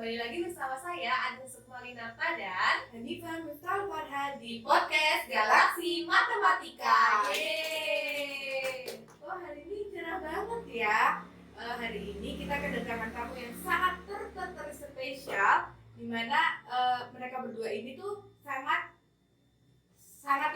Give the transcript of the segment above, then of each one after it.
Kembali lagi bersama saya, Adi Sukmalinarta dan Hanifah Miftahul Farhan di podcast Galaksi Matematika. Yeay! Wah, hari ini cerah banget ya. Hari ini kita kedatangan tamu yang sangat spesial, dimana mereka berdua ini tuh sangat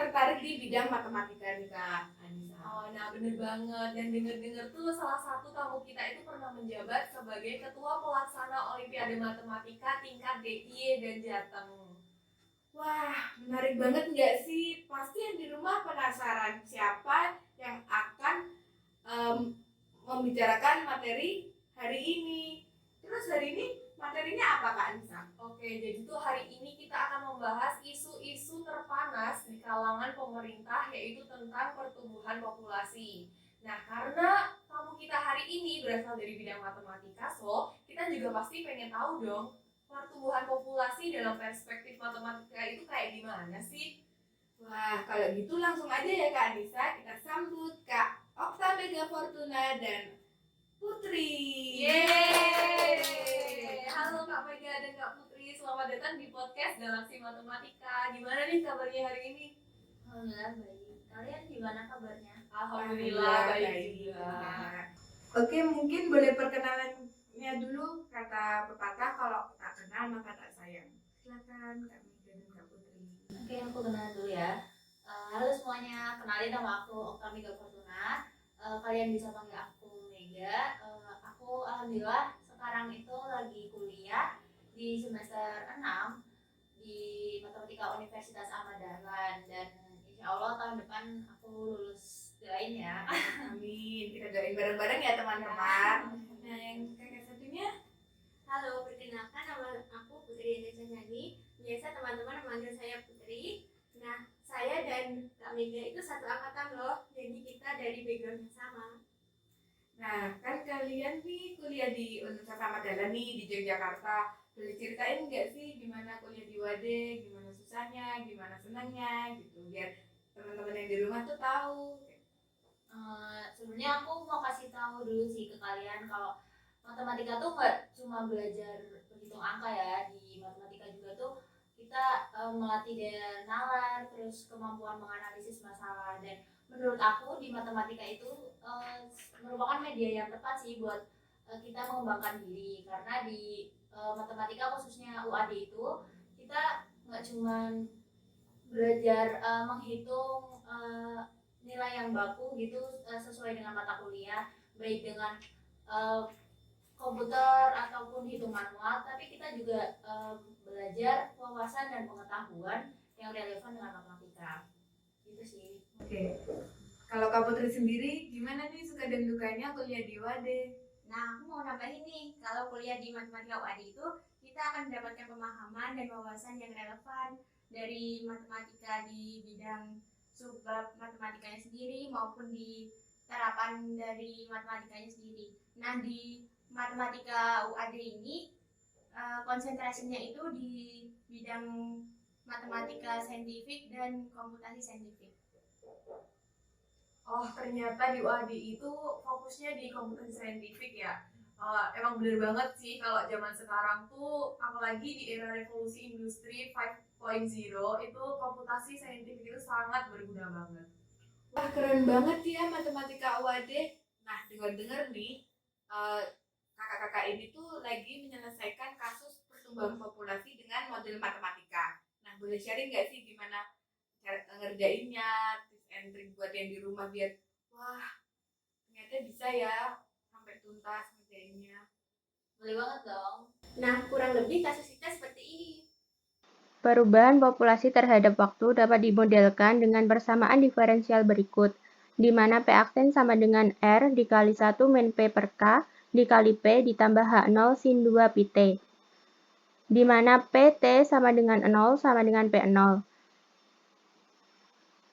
tertarik di bidang matematika nih Kak Anissa. Oh, nah bener banget. Dan denger-denger tuh salah satu tamu kita itu pernah menjabat sebagai Ketua Pelaksana Olimpiade Matematika tingkat DIY dan Jateng. Wah, menarik banget nggak sih? Pasti yang di rumah penasaran siapa yang akan membicarakan materi hari ini. Terus hari ini materinya apa Kak Anissa? Oke, jadi tuh hari ini kita akan membahas isu-isu terpanas di kalangan pemerintah, yaitu tentang pertumbuhan populasi. Nah, karena tamu kita hari ini berasal dari bidang matematika, so kita juga pasti pengen tahu dong pertumbuhan populasi dalam perspektif matematika itu kayak gimana sih? Wah, kalau gitu langsung aja ya Kak Anissa, kita sambut Kak Okta Mega Fortuna dan Putri. Yeay! Halo Kak Mega dan Kak Putri, selamat datang di podcast Galaksi Matematika. Gimana nih kabarnya hari ini? Alhamdulillah baik. Kalian gimana kabarnya? Alhamdulillah baik juga. Oke, mungkin boleh perkenalannya dulu. Kata pepatah, kalau tak kenal maka tak sayang. Silakan Kak Mega dan Kak Putri. Oke, aku kenalan dulu ya. Halo semuanya, kenalin nama aku Okta Mega Fortuna. Kalian bisa panggil aku Mega. Aku alhamdulillah sekarang itu lagi kuliah di semester 6 di Matematika Universitas Ahmad Dahlan, dan insya Allah tahun depan aku lulus. Doain ya. Amin, kita doain bareng-bareng ya teman-teman. Nah, yang kakak satunya? Halo, perkenalkan nama aku Putri Indonesia Nyani. Biasa teman-teman memanggil saya Putri. Nah, saya dan Kak Mega itu satu angkatan loh, jadi kita dari background yang sama. Nah, kan kalian nih kuliah di Universitas Ahmad Dahlan nih di Yogyakarta. Boleh ceritain nggak sih gimana kuliah di Wade, gimana susahnya, gimana senangnya gitu, biar teman-teman yang di rumah tuh tahu. Sebenarnya aku mau kasih tahu dulu sih ke kalian kalau matematika tuh nggak cuma belajar berhitung angka ya. Di matematika juga tuh kita melatih daya nalar, terus kemampuan menganalisis masalah. Dan menurut aku di matematika itu merupakan media yang tepat sih buat kita mengembangkan diri, karena di matematika khususnya UAD itu kita nggak cuma belajar menghitung nilai yang baku gitu sesuai dengan mata kuliah, baik dengan komputer ataupun hitung manual, tapi kita juga belajar wawasan dan pengetahuan yang relevan dengan matematika. Gitu sih. Oke. Kalau Kak Putri sendiri gimana nih suka dan dukanya kuliah di Wade? Nah, aku mau nambahin nih, kalau kuliah di Matematika UAD itu kita akan mendapatkan pemahaman dan wawasan yang relevan dari matematika di bidang subbab matematikanya sendiri maupun di terapan dari matematikanya sendiri. Nah, di matematika UAD ini konsentrasinya itu di bidang matematika saintifik dan komputasi saintifik. Oh, ternyata di UAD itu fokusnya di komputasi saintifik ya. Emang bener banget sih kalau zaman sekarang tuh, apalagi di era revolusi industri 5.0, itu komputasi saintifik itu sangat berguna banget. Wah, keren banget ya matematika UAD. Nah, dengar-dengar nih, kakak-kakak ini tuh lagi menyelesaikan kasus pertumbuhan populasi dengan model matematika. Nah, boleh sharing nggak sih gimana cara ngerjainnya, tips and trick buat yang di rumah biar wah ternyata bisa ya sampai tuntas ngerjainnya. Boleh banget dong. Nah, kurang lebih kasus kita seperti ini. Perubahan populasi terhadap waktu dapat dimodelkan dengan persamaan diferensial berikut, di mana P aksen sama dengan R dikali 1 min P per K dikali P ditambah H0 sin 2 pi T, di mana PT sama dengan 0 sama dengan P0,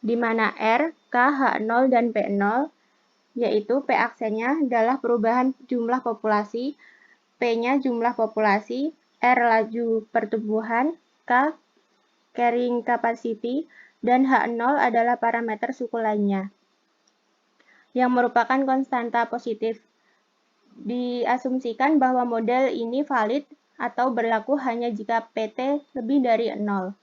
di mana R, K, H0, dan P0, yaitu P aksennya adalah perubahan jumlah populasi, P-nya jumlah populasi, R laju pertumbuhan, K carrying capacity, dan H0 adalah parameter suku lainnya, yang merupakan konstanta positif. Diasumsikan bahwa model ini valid atau berlaku hanya jika PT lebih dari 0.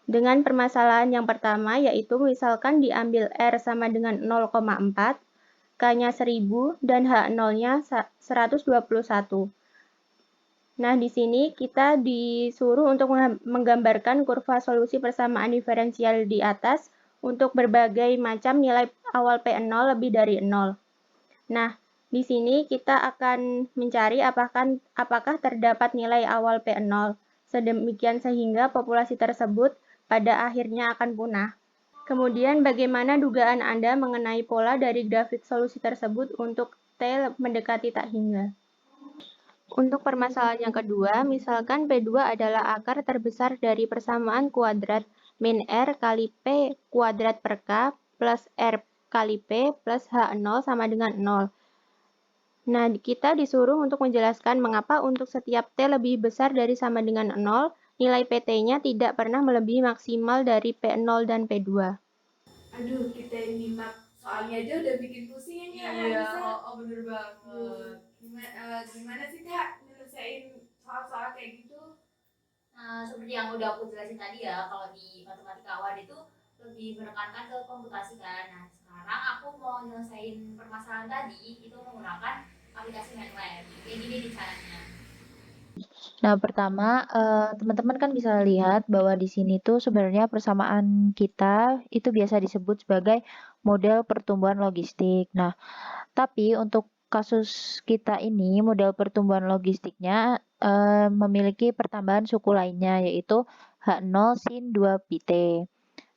Dengan permasalahan yang pertama, yaitu misalkan diambil R sama dengan 0,4, K-nya 1000, dan H0-nya 121. Nah, di sini kita disuruh untuk menggambarkan kurva solusi persamaan diferensial di atas untuk berbagai macam nilai awal P0 lebih dari 0. Nah, di sini kita akan mencari apakah terdapat nilai awal P0, sedemikian sehingga populasi tersebut pada akhirnya akan punah. Kemudian bagaimana dugaan Anda mengenai pola dari grafik solusi tersebut untuk T mendekati tak hingga? Untuk permasalahan yang kedua, misalkan P2 adalah akar terbesar dari persamaan kuadrat min R kali P kuadrat per K plus R kali P plus H0 sama dengan 0. Nah, kita disuruh untuk menjelaskan mengapa untuk setiap T lebih besar dari sama dengan 0, nilai PT-nya tidak pernah melebihi maksimal dari P0 dan P2. Aduh, kita ini soalnya aja udah bikin pusing ini Iya, Anissa. bener banget. Gimana sih Kak nyelesain soal-soal kayak gitu? Nah, seperti yang udah aku jelasin tadi ya, kalau di matematika awal itu lebih menekankan ke komputasi kan. Nah, sekarang aku mau nyelesain permasalahan tadi itu menggunakan aplikasi MATLAB. Kayak gini nih caranya. Nah, pertama, teman-teman kan bisa lihat bahwa di sini tuh sebenarnya persamaan kita itu biasa disebut sebagai model pertumbuhan logistik. Nah, tapi untuk kasus kita ini, model pertumbuhan logistiknya memiliki pertambahan suku lainnya, yaitu H0 sin 2 pi T.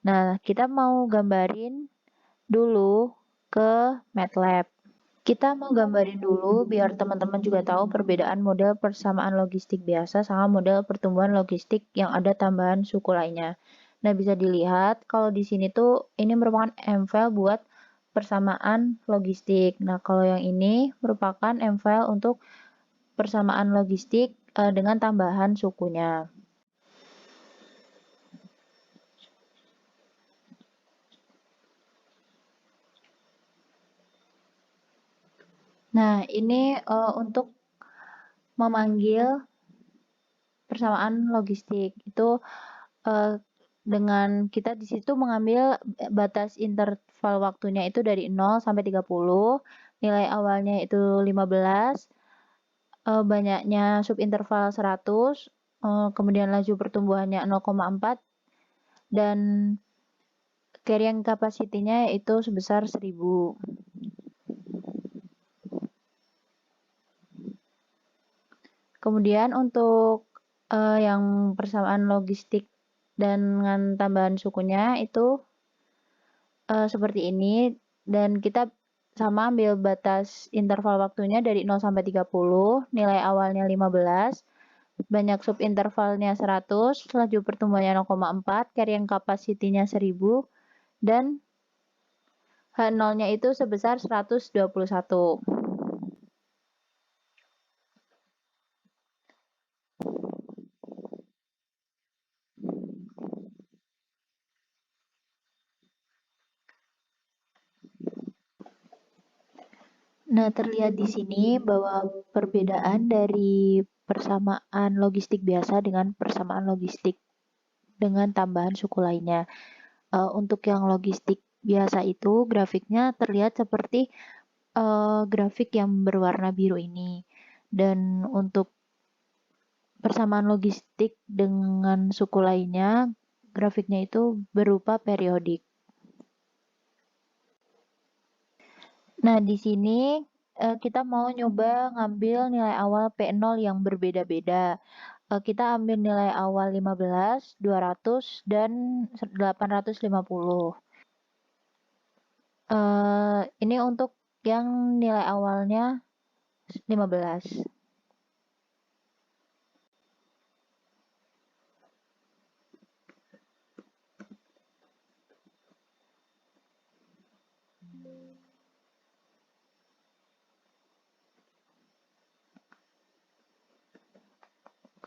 Nah, kita mau gambarin dulu ke MATLAB. Kita mau gambarin dulu biar teman-teman juga tahu perbedaan model persamaan logistik biasa sama model pertumbuhan logistik yang ada tambahan suku lainnya. Nah, bisa dilihat kalau di sini tuh ini merupakan M-file buat persamaan logistik. Nah, kalau yang ini merupakan M-file untuk persamaan logistik dengan tambahan sukunya. Nah, ini untuk memanggil persamaan logistik. Itu dengan kita di situ mengambil batas interval waktunya itu dari 0 sampai 30, nilai awalnya itu 15, banyaknya subinterval 100, kemudian laju pertumbuhannya 0,4, dan carrying capacity-nya itu sebesar 1000. Kemudian untuk yang persamaan logistik dengan tambahan sukunya itu seperti ini, dan kita sama ambil batas interval waktunya dari 0 sampai 30, nilai awalnya 15, banyak subintervalnya 100, laju pertumbuhannya 0,4, carrying capacity-nya 1000, dan H0-nya itu sebesar 121. Nah, terlihat di sini bahwa perbedaan dari persamaan logistik biasa dengan persamaan logistik dengan tambahan suku lainnya. Untuk yang logistik biasa itu grafiknya terlihat seperti grafik yang berwarna biru ini. Dan untuk persamaan logistik dengan suku lainnya, grafiknya itu berupa periodik. Nah, di sini kita mau nyoba ngambil nilai awal P0 yang berbeda-beda. Kita ambil nilai awal 15, 200, dan 850. Ini untuk yang nilai awalnya 15.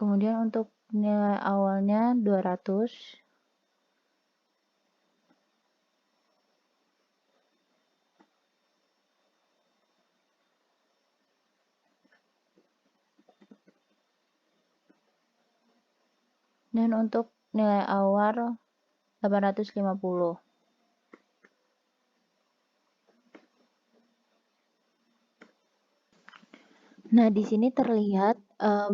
Kemudian untuk nilai awalnya 200. dan untuk nilai awal 850. Nah, di sini terlihat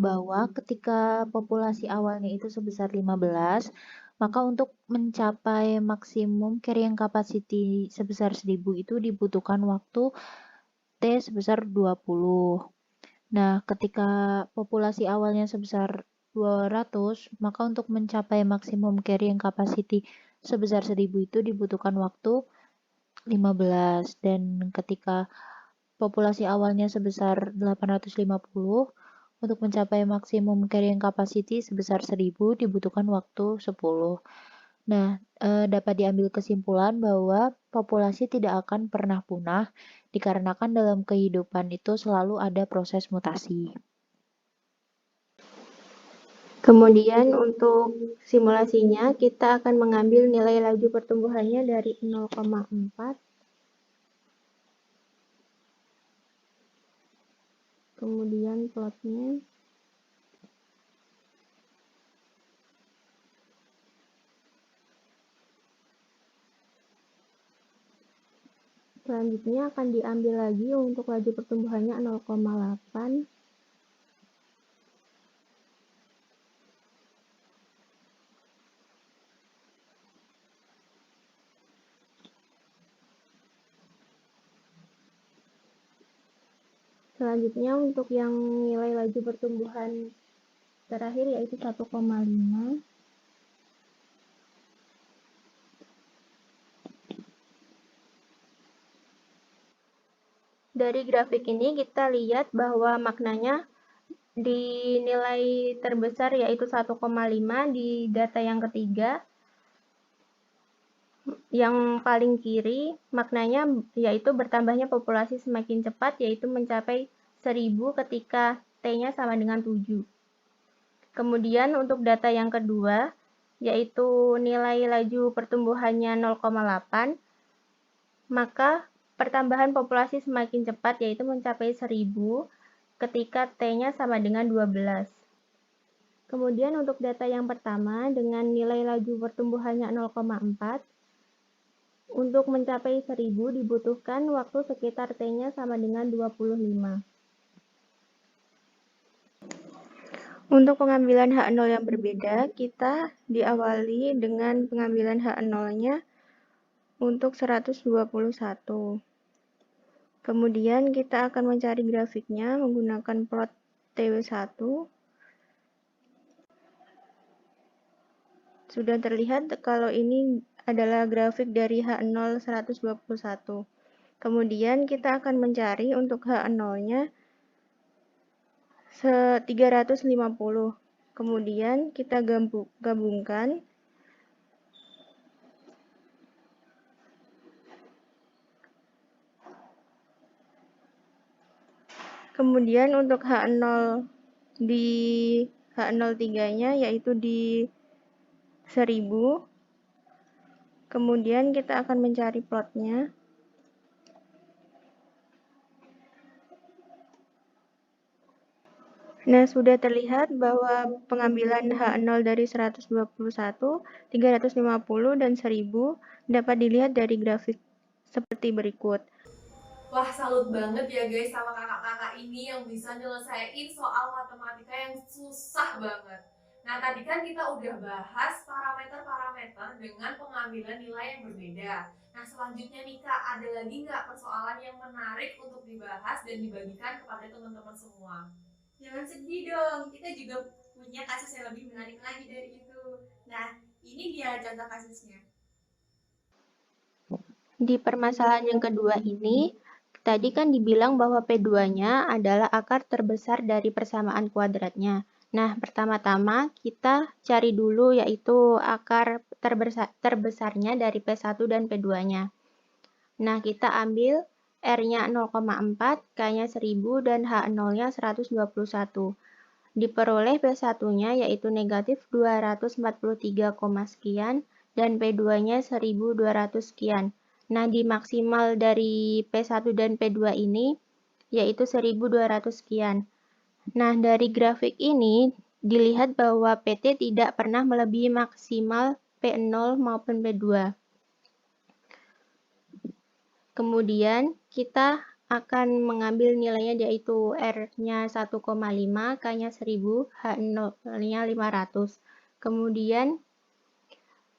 bahwa ketika populasi awalnya itu sebesar 15, maka untuk mencapai maksimum carrying capacity sebesar 1000 itu dibutuhkan waktu T sebesar 20. Nah, ketika populasi awalnya sebesar 200, maka untuk mencapai maksimum carrying capacity sebesar 1000 itu dibutuhkan waktu 15. Dan ketika populasi awalnya sebesar 850, untuk mencapai maksimum carrying capacity sebesar 1000 dibutuhkan waktu 10. Nah, dapat diambil kesimpulan bahwa populasi tidak akan pernah punah dikarenakan dalam kehidupan itu selalu ada proses mutasi. Kemudian untuk simulasinya kita akan mengambil nilai laju pertumbuhannya dari 0,4, kemudian plotnya. Selanjutnya akan diambil lagi untuk laju pertumbuhannya 0,8. Selanjutnya untuk yang nilai laju pertumbuhan terakhir yaitu 1,5. Dari grafik ini kita lihat bahwa maknanya di nilai terbesar yaitu 1,5 di data yang ketiga. Yang paling kiri maknanya yaitu bertambahnya populasi semakin cepat, yaitu mencapai 1000 ketika T-nya sama dengan 7. Kemudian untuk data yang kedua yaitu nilai laju pertumbuhannya 0,8, maka pertambahan populasi semakin cepat yaitu mencapai 1000 ketika T-nya sama dengan 12. Kemudian untuk data yang pertama dengan nilai laju pertumbuhannya 0,4, untuk mencapai 1000 dibutuhkan waktu sekitar T-nya sama dengan 25. Untuk pengambilan H0 yang berbeda, kita diawali dengan pengambilan H0-nya untuk 121. Kemudian kita akan mencari grafiknya menggunakan plot TW1. Sudah terlihat kalau ini adalah grafik dari H0 121. Kemudian kita akan mencari untuk H0-nya 350. Kemudian kita gabungkan. Kemudian untuk H0 di H03-nya yaitu di 1000. Kemudian kita akan mencari plotnya. Nah, sudah terlihat bahwa pengambilan H0 dari 121, 350, dan 1000 dapat dilihat dari grafik seperti berikut. Wah, salut banget ya guys sama kakak-kakak ini yang bisa nyelesain soal matematika yang susah banget. Nah, tadi kan kita udah bahas parameter-parameter dengan pengambilan nilai yang berbeda. Nah, selanjutnya nih Kak, ada lagi nggak persoalan yang menarik untuk dibahas dan dibagikan kepada teman-teman semua? Jangan sedih dong, kita juga punya kasus yang lebih menarik lagi dari itu. Nah, ini dia contoh kasusnya. Di permasalahan yang kedua ini, tadi kan dibilang bahwa P2-nya adalah akar terbesar dari persamaan kuadratnya. Nah, pertama-tama kita cari dulu yaitu akar terbesarnya dari P1 dan P2-nya. Nah, kita ambil R-nya 0,4, K-nya 1000, dan H0-nya 121. Diperoleh P1-nya yaitu negatif 243, sekian, dan P2-nya 1200 sekian. Nah, di maksimal dari P1 dan P2 ini yaitu 1200 sekian. Nah, dari grafik ini dilihat bahwa PT tidak pernah melebihi maksimal P0 maupun P2. Kemudian kita akan mengambil nilainya, yaitu R-nya 1,5, K-nya 1000, H0-nya 500. Kemudian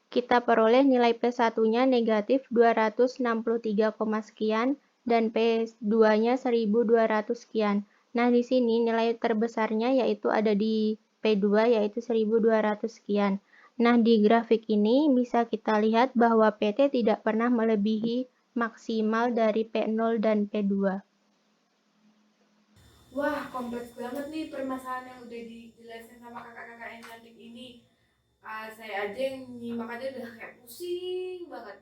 kita peroleh nilai P1-nya negatif 263, sekian dan P2-nya 1200 sekian. Nah, di sini nilai terbesarnya yaitu ada di P2 yaitu 1200 sekian. Nah, di grafik ini bisa kita lihat bahwa PT tidak pernah melebihi maksimal dari P0 dan P2. Wah, kompleks banget nih permasalahan yang udah dijelasin sama kakak-kakak yang cantik ini. Saya aja yang nyimak aja udah kayak pusing banget.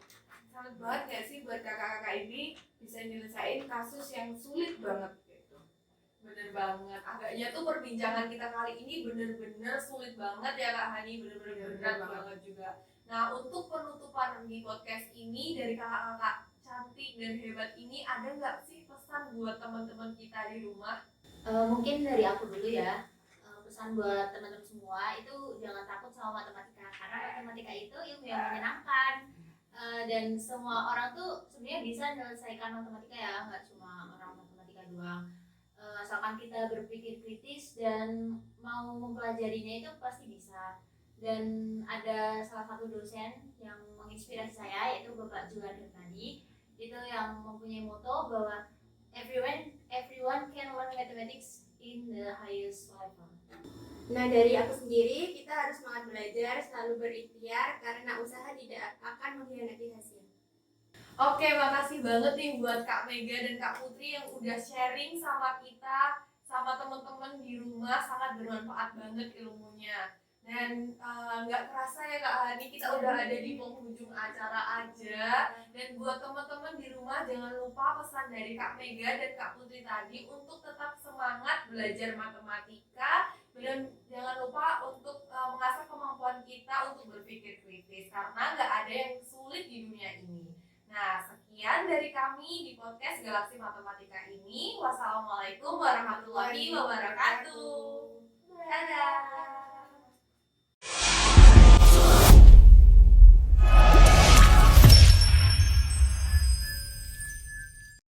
Sangat banget gak sih buat kakak-kakak ini bisa nyelesain kasus yang sulit banget gitu. Bener banget. Agaknya tuh perbincangan kita kali ini bener-bener sulit banget ya Kak Hani, bener-bener berat banget juga. Nah, untuk penutupan di podcast ini dari kakak-kakak cantik dan hebat ini, ada nggak sih pesan buat teman-teman kita di rumah? Mungkin dari aku dulu ya. Pesan buat teman-teman semua itu jangan takut sama matematika, karena matematika itu ilmu yang menyenangkan. Dan semua orang tuh sebenarnya bisa menyelesaikan matematika ya, nggak cuma orang matematika doang. Asalkan kita berpikir kritis dan mau mempelajarinya itu pasti bisa. Dan ada salah satu dosen yang menginspirasi saya, yaitu Bapak Julian tadi, itu yang mempunyai moto bahwa everyone can learn mathematics in the highest level. Nah, dari aku sendiri, kita harus semangat belajar, selalu berikhtiar, karena usaha tidak akan mengkhianati hasil. Oke, makasih banget nih buat Kak Mega dan Kak Putri yang udah sharing sama kita, sama teman-teman di rumah. Sangat bermanfaat banget ilmunya. Dan nggak kerasa ya Kak Hani, kita udah ada di penghujung acara aja. Dan buat teman-teman di rumah, jangan lupa pesan dari Kak Mega dan Kak Putri tadi untuk tetap semangat belajar matematika. Dan jangan lupa untuk mengasah kemampuan kita untuk berpikir kritis, karena nggak ada yang sulit di dunia ini. Nah, sekian dari kami di podcast Galaksi Matematika ini. Wassalamualaikum warahmatullahi wabarakatuh. Dadah.